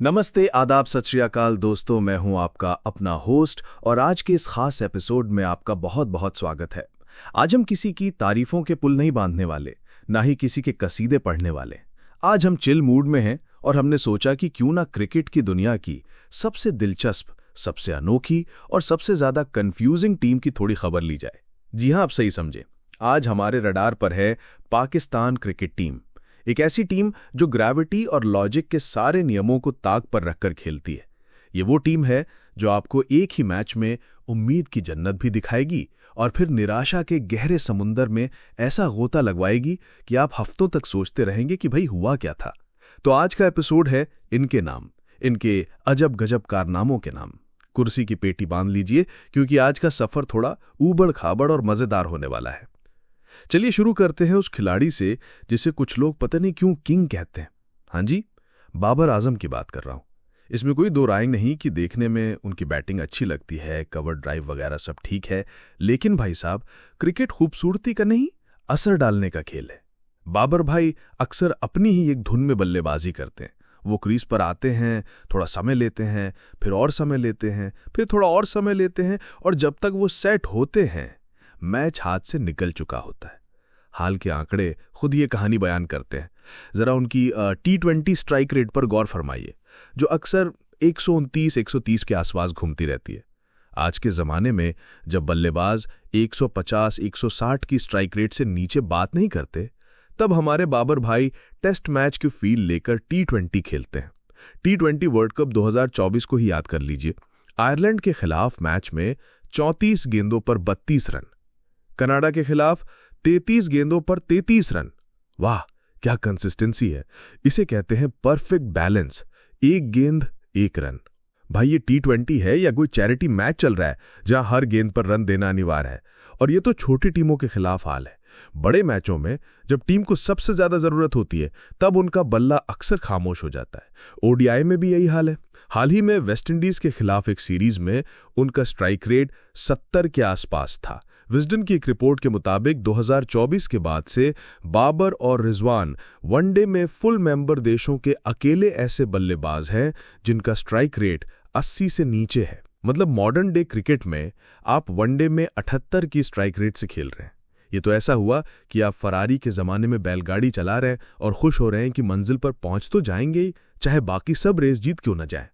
नमस्ते, आदाब, सत श्री अकाल दोस्तों। मैं हूं आपका अपना होस्ट और आज के इस खास एपिसोड में आपका बहुत बहुत स्वागत है। आज हम किसी की तारीफों के पुल नहीं बांधने वाले, ना ही किसी के कसीदे पढ़ने वाले। आज हम चिल मूड में हैं और हमने सोचा कि क्यों ना क्रिकेट की दुनिया की सबसे दिलचस्प, सबसे अनोखी और सबसे ज्यादा कंफ्यूजिंग टीम की थोड़ी खबर ली जाए। जी हां, आप सही समझे। आज हमारे रडार पर है पाकिस्तान क्रिकेट टीम। एक ऐसी टीम जो ग्रेविटी और लॉजिक के सारे नियमों को ताक पर रखकर खेलती है। ये वो टीम है जो आपको एक ही मैच में उम्मीद की जन्नत भी दिखाएगी और फिर निराशा के गहरे समुंदर में ऐसा गोता लगवाएगी कि आप हफ्तों तक सोचते रहेंगे कि भाई हुआ क्या था। तो आज का एपिसोड है इनके नाम, इनके अजब गजब कारनामों के नाम। कुर्सी की पेटी बांध लीजिए क्योंकि आज का सफर थोड़ा ऊबड़ खाबड़ और मजेदार होने वाला है। चलिए शुरू करते हैं उस खिलाड़ी से जिसे कुछ लोग पता नहीं क्यों किंग कहते हैं। हाँ जी, बाबर आजम की बात कर रहा हूं। इसमें कोई दो राय नहीं कि देखने में उनकी बैटिंग अच्छी लगती है, कवर ड्राइव वगैरह सब ठीक है, लेकिन भाई साहब, क्रिकेट खूबसूरती का नहीं, असर डालने का खेल है। बाबर भाई अक्सर अपनी ही एक धुन में बल्लेबाजी करते हैं। वो क्रीज पर आते हैं, थोड़ा समय लेते हैं, फिर और समय लेते हैं, फिर थोड़ा और समय लेते हैं, और जब तक वो सेट होते हैं मैच हाथ से निकल चुका होता है। हाल के आंकड़े खुद ये कहानी बयान करते हैं। जरा उनकी T20 स्ट्राइक रेट पर गौर फरमाइए, जो अक्सर 129-130 के आसपास घूमती रहती है। आज के जमाने में जब बल्लेबाज 150-160 की स्ट्राइक रेट से नीचे बात नहीं करते, तब हमारे बाबर भाई टेस्ट मैच की फील लेकर T20 खेलते हैं। T20 वर्ल्ड कप 2024 को ही याद कर लीजिए। आयरलैंड के खिलाफ मैच में 34 गेंदों पर 32 रन, कनाडा के खिलाफ 33 गेंदों पर 33 रन। वाह, क्या कंसिस्टेंसी है। इसे कहते हैं परफेक्ट बैलेंस, एक गेंद एक रन। भाई ये T20 है या कोई चैरिटी मैच चल रहा है जहां हर गेंद पर रन देना अनिवार्य है। और ये तो छोटी टीमों के खिलाफ हाल है। बड़े मैचों में जब टीम को सबसे ज्यादा जरूरत होती है तब उनका बल्ला अक्सर खामोश हो जाता है। ODI में भी यही हाल है। हाल ही में वेस्टइंडीज के खिलाफ एक सीरीज में उनका स्ट्राइक रेट 70 के आसपास था। विजडन की एक रिपोर्ट के मुताबिक 2024 के बाद से बाबर और रिजवान वनडे में फुल मेंबर देशों के अकेले ऐसे बल्लेबाज हैं जिनका स्ट्राइक रेट 80 से नीचे है। मतलब मॉडर्न डे क्रिकेट में आप वनडे में 78 की स्ट्राइक रेट से खेल रहे हैं। ये तो ऐसा हुआ कि आप फरारी के जमाने में बैलगाड़ी चला रहे हैं और खुश हो रहे हैं कि मंजिल पर पहुंच तो जाएंगे ही, चाहे बाकी सब रेस जीत क्यों न जाए।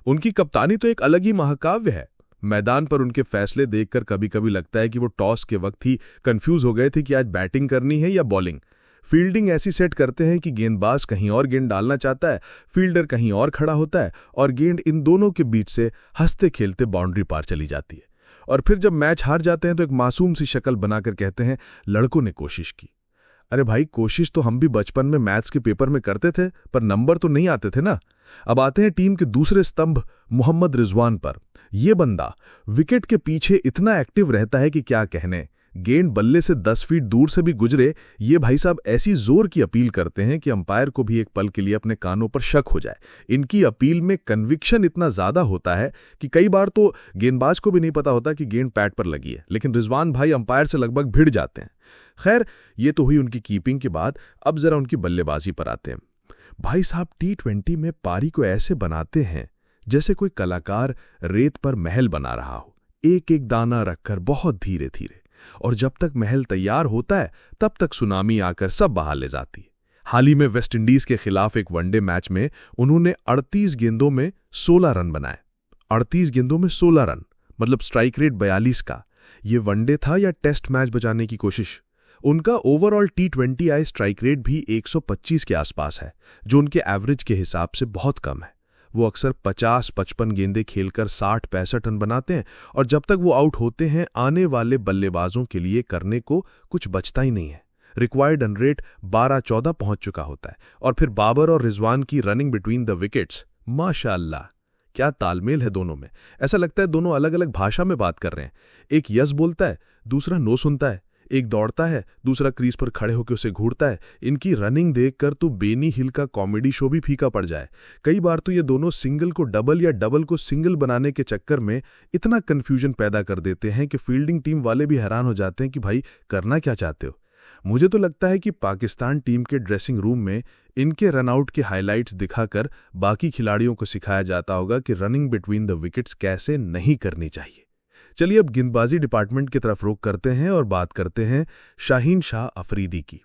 उनकी कप्तानी तो एक अलग ही महाकाव्य है। मैदान पर उनके फैसले देखकर कभी कभी लगता है कि वो टॉस के वक्त ही कंफ्यूज हो गए थे कि आज बैटिंग करनी है या बॉलिंग। फील्डिंग ऐसी सेट करते हैं कि गेंदबाज कहीं और गेंद डालना चाहता है, फील्डर कहीं और खड़ा होता है और गेंद इन दोनों के बीच से हंसते खेलते बाउंड्री पार चली जाती है। और फिर जब मैच हार जाते हैं तो एक मासूम सी शक्ल बनाकर कहते हैं, लड़कों ने कोशिश की। अरे भाई, कोशिश तो हम भी बचपन में मैथ्स के पेपर में करते थे, पर नंबर तो नहीं आते थे ना। अब आते हैं टीम के दूसरे स्तंभ मोहम्मद रिजवान पर। यह बंदा विकेट के पीछे इतना एक्टिव रहता है कि क्या कहने। गेंद बल्ले से 10 फीट दूर से भी गुजरे, ये भाई साहब ऐसी जोर की अपील करते हैं कि अंपायर को भी एक पल के लिए अपने कानों पर शक हो जाए। इनकी अपील में कन्विक्शन इतना ज्यादा होता है कि कई बार तो गेंदबाज को भी नहीं पता होता कि गेंद पैड पर लगी है, लेकिन रिजवान भाई अंपायर से लगभग भिड़ जाते हैं। खैर, ये तो हुई उनकी कीपिंग की बात। अब जरा उनकी बल्लेबाजी पर आते हैं। भाई साहब T20 में पारी को ऐसे बनाते हैं जैसे कोई कलाकार रेत पर महल बना रहा हो, एक एक दाना रखकर बहुत धीरे धीरे, और जब तक महल तैयार होता है तब तक सुनामी आकर सब बहा ले जाती है। हाल ही में वेस्टइंडीज के खिलाफ एक वनडे मैच में उन्होंने 38 गेंदों में 16 रन बनाए। 38 गेंदों में 16 रन, मतलब स्ट्राइक रेट 42 का। ये वनडे था या टेस्ट मैच बचाने की कोशिश? उनका ओवरऑल T20I स्ट्राइक रेट भी 125 के आसपास है, जो उनके एवरेज के हिसाब से बहुत कम है। वो अक्सर 50-55 गेंदें खेलकर 60-65 रन बनाते हैं, और जब तक वो आउट होते हैं आने वाले बल्लेबाजों के लिए करने को कुछ बचता ही नहीं है। रिक्वायर्ड रन रेट 12-14 पहुंच चुका होता है। और फिर बाबर और रिजवान की रनिंग बिटवीन द विकेट्स, माशाअल्लाह, क्या तालमेल है दोनों में। ऐसा लगता है दोनों अलग अलग भाषा में बात कर रहे हैं। एक यस बोलता है, दूसरा नो सुनता है। एक दौड़ता है, दूसरा क्रीज पर खड़े होकर उसे घूरता है। इनकी रनिंग देखकर तो बेनी हिल का कॉमेडी शो भी फीका पड़ जाए। कई बार तो ये दोनों सिंगल को डबल या डबल को सिंगल बनाने के चक्कर में इतना कंफ्यूजन पैदा कर देते हैं कि फील्डिंग टीम वाले भी हैरान हो जाते हैं कि भाई करना क्या चाहते हो। मुझे तो लगता है कि पाकिस्तान टीम के ड्रेसिंग रूम में इनके रनआउट के हाइलाइट्स दिखाकर बाकी खिलाड़ियों को सिखाया जाता होगा कि रनिंग बिटवीन द विकेट्स कैसे नहीं करनी चाहिए। चलिए अब गेंदबाजी डिपार्टमेंट की तरफ रुख करते हैं और बात करते हैं शाहीन शाह अफरीदी की।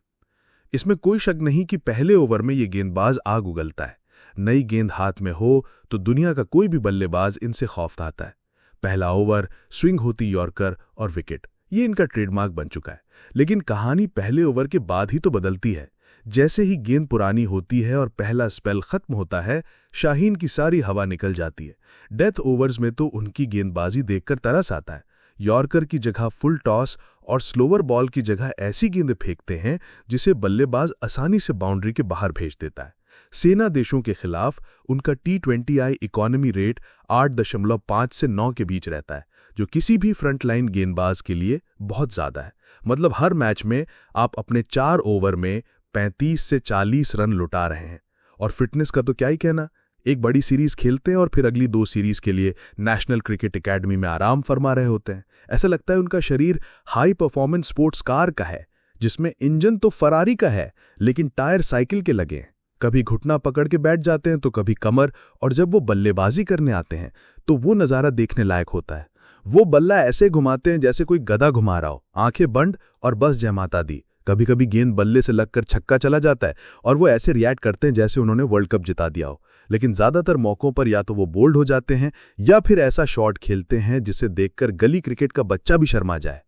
इसमें कोई शक नहीं कि पहले ओवर में ये गेंदबाज आग उगलता है। नई गेंद हाथ में हो तो दुनिया का कोई भी बल्लेबाज इनसे खौफ खाता है। पहला ओवर, स्विंग होती यॉर्कर और विकेट, ये इनका ट्रेडमार्क बन चुका है। लेकिन कहानी पहले ओवर के बाद ही तो बदलती है। जैसे ही गेंद पुरानी होती है और पहला स्पेल खत्म होता है, शाहीन की सारी हवा निकल जाती है। डेथ ओवर्स में तो उनकी गेंदबाजी देखकर तरस आता है। यॉर्कर की जगह फुल टॉस और स्लोवर बॉल की जगह ऐसी गेंदें फेंकते हैं जिसे बल्लेबाज आसानी से बाउंड्री के बाहर भेज देता है। सेना देशों के खिलाफ उनका T20I इकोनॉमी रेट 8.5 से 9 के बीच रहता है, जो किसी भी फ्रंटलाइन गेंदबाज के लिए बहुत ज़्यादा है। मतलब हर मैच में आप अपने 4 ओवर में 35 से 40 रन लुटा रहे हैं। और फिटनेस का तो क्या ही कहना, एक बड़ी सीरीज खेलते हैं और फिर अगली 2 सीरीज के लिए नेशनल क्रिकेट एकेडमी में आराम फरमा रहे होते हैं। ऐसा लगता है उनका शरीर हाई परफॉर्मेंस स्पोर्ट्स कार का है, जिसमें इंजन तो फरारी का है लेकिन टायर साइकिल के लगे हैं। कभी घुटना पकड़ के बैठ जाते हैं तो कभी कमर, और जब वो बल्लेबाजी करने आते हैं तो वो नज़ारा देखने लायक होता है। वो बल्ला ऐसे घुमाते हैं जैसे कोई गधा घुमा रहा हो, आंखें बंद और बस जय माता दी। कभी कभी गेंद बल्ले से लगकर छक्का चला जाता है और वो ऐसे रिएक्ट करते हैं जैसे उन्होंने वर्ल्ड कप जिता दिया हो। लेकिन ज़्यादातर मौक़ों पर या तो वो बोल्ड हो जाते हैं या फिर ऐसा शॉट खेलते हैं जिसे देखकर गली क्रिकेट का बच्चा भी शर्मा जाए।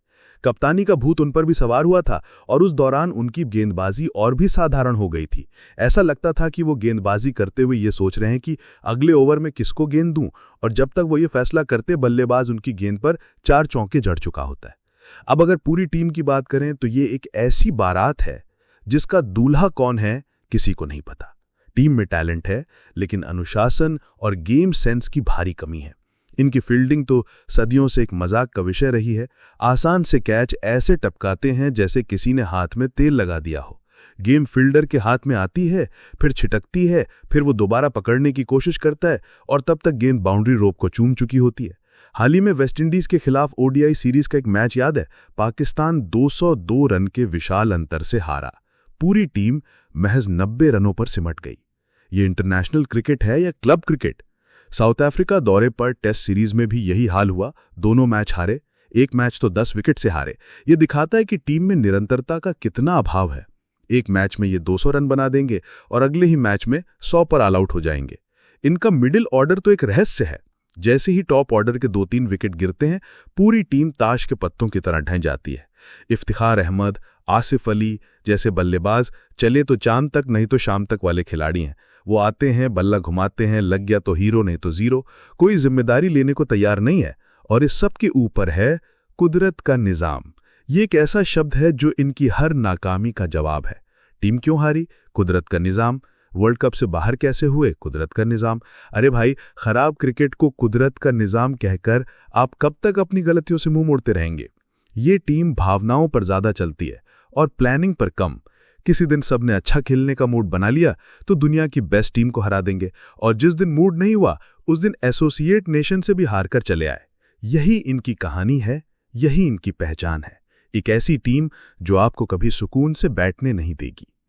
कप्तानी का भूत उन पर भी सवार हुआ था और उस दौरान उनकी गेंदबाजी और भी साधारण हो गई थी। ऐसा लगता था कि वो गेंदबाजी करते हुए ये सोच रहे हैं कि अगले ओवर में किसको गेंद दूं, और जब तक वो ये फैसला करते बल्लेबाज उनकी गेंद पर 4 चौके जड़ चुका होता है। अब अगर पूरी टीम की बात करें तो ये एक ऐसी बारात है जिसका दूल्हा कौन है किसी को नहीं पता। टीम में टैलेंट है लेकिन अनुशासन और गेम सेंस की भारी कमी है। इनकी फील्डिंग तो सदियों से एक मजाक का विषय रही है। आसान से कैच ऐसे टपकाते हैं जैसे किसी ने हाथ में तेल लगा दिया हो। गेम फील्डर के हाथ में आती है, फिर छिटकती है, फिर वो दोबारा पकड़ने की कोशिश करता है और तब तक गेंद बाउंड्री रोप को चूम चुकी होती है। हाल ही में वेस्टइंडीज के खिलाफ ODI सीरीज का एक मैच याद है। पाकिस्तान 202 रन के विशाल अंतर से हारा। पूरी टीम महज 90 रनों पर सिमट गई। ये इंटरनेशनल क्रिकेट है या क्लब क्रिकेट? साउथ अफ्रीका दौरे पर टेस्ट सीरीज में भी यही हाल हुआ। दोनों मैच हारे, एक मैच तो 10 विकेट से हारे। ये दिखाता है कि टीम में निरंतरता का कितना अभाव है। एक मैच में ये 200 रन बना देंगे और अगले ही मैच में 100 पर ऑल आउट हो जाएंगे। इनका मिडिल ऑर्डर तो एक रहस्य है। जैसे ही टॉप ऑर्डर के 2-3 विकेट गिरते हैं, पूरी टीम ताश के पत्तों की तरह ढह जाती है। इफ्तिखार अहमद, आसिफ अली जैसे बल्लेबाज चले तो चांद तक नहीं तो शाम तक वाले खिलाड़ी हैं। वो आते हैं, बल्ला घुमाते हैं, लग गया तो हीरो नहीं तो जीरो। कोई जिम्मेदारी लेने को तैयार नहीं है। और इस सब के ऊपर है कुदरत का निज़ाम। ये एक ऐसा शब्द है जो इनकी हर नाकामी का जवाब है। टीम क्यों हारी? कुदरत का निज़ाम। वर्ल्ड कप से बाहर कैसे हुए? कुदरत का निज़ाम। अरे भाई, खराब क्रिकेट को कुदरत का निज़ाम कहकर आप कब तक अपनी गलतियों से मुंह मोड़ते रहेंगे? ये टीम भावनाओं पर ज़्यादा चलती है और प्लानिंग पर कम। किसी दिन सबने अच्छा खेलने का मूड बना लिया तो दुनिया की बेस्ट टीम को हरा देंगे, और जिस दिन मूड नहीं हुआ उस दिन एसोसिएट नेशन से भी हार कर चले आए। यही इनकी कहानी है, यही इनकी पहचान है। एक ऐसी टीम जो आपको कभी सुकून से बैठने नहीं देगी।